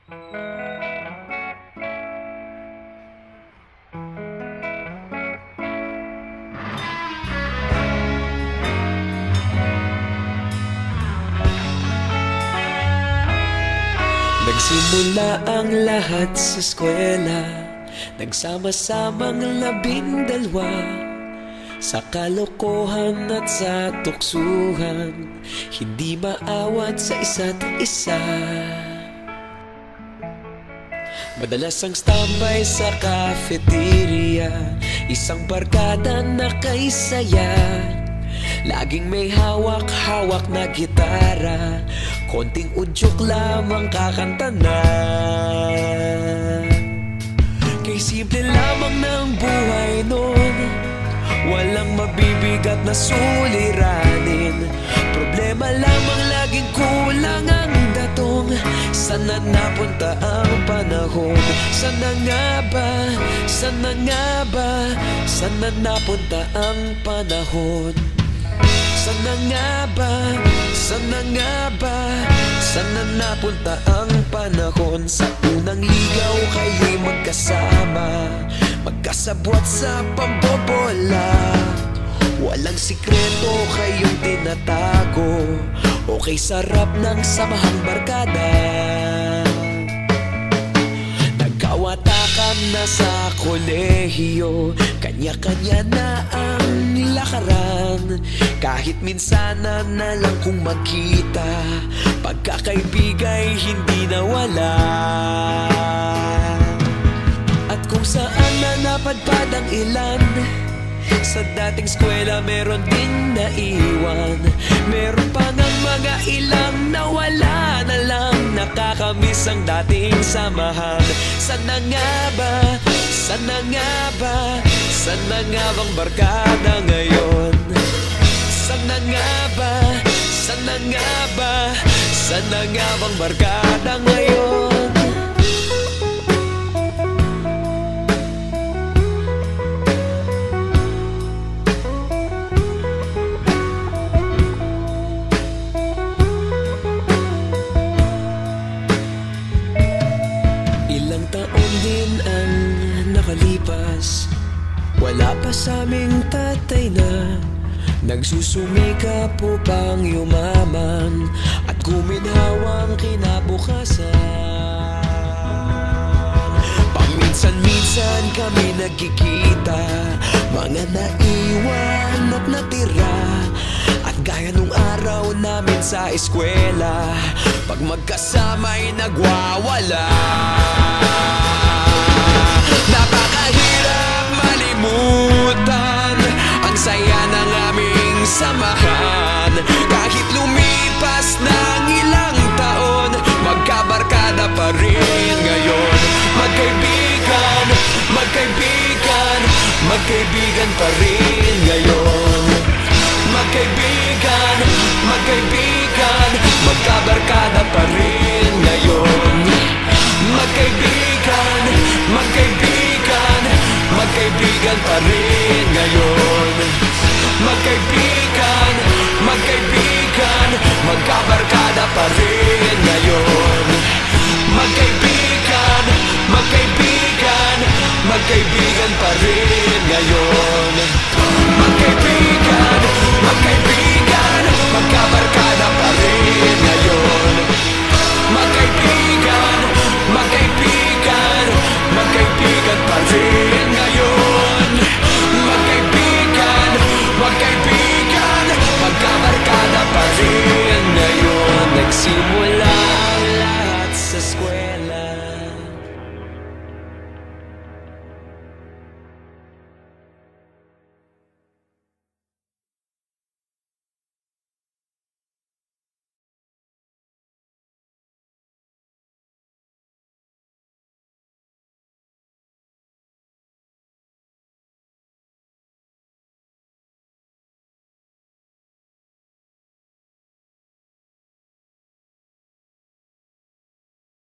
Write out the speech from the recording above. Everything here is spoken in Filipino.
Nagsimula ang lahat sa eskwela, nagsama-samang 12 sa kalokohan at sa tuksuhan, hindi maawat sa isa't isa. Madalas ang standby sa cafeteria, isang barkada na kay saya. Laging may hawak-hawak na gitara, konting udyok lamang kakanta na. Kay simple lamang ng buhay nun, walang mabibigat na suliranin. Problema lamang laging kulang ang datong. Sana napunta ang panahon? Sana nga ba? Sana nga ba? Sana napunta ang panahon? Sana nga ba? Sana nga ba? Sana napunta ang panahon? Sa unang ligaw kayo'y magkasama, magkasabwat sa pambobola. Walang sikreto kayong tinatago, okay sarap ng samahang barkada. Nagkawatakan na sa kolehiyo, kanya-kanya na ang lakaran. Kahit minsan na lang kung magkita, pagkakaibigay hindi nawala. At kung saan na napadpad ang ilan, sa dating eskwela meron ding naiwan. Meron pa ng mga ilang nawala na lang, nakakamiss ang dating samahan. Sana nga ba? Sana nga ba? Sana nga bang barkada ngayon? Sana nga ba? Sana nga ba? Sana nga bang barkada ngayon? Ilang taon din ang nakalipas, wala pa sa aming tatay na nagsusumikap upang yumaman at guminhawang kinabukasan. Paminsan-minsan kami nagkikita, mga naiwan at natira. At gaya nung araw namin sa eskwela, pag magkasama'y nagwawala. Napakahirap malimutan ang saya ng aming samahan. Kahit lumipas ng ilang taon, magkabarkada pa rin ngayon. Magkaibigan, magkaibigan, magkaibigan pa rin ngayon. Magkaibigan, magkaibigan, magkabarkada pa rin.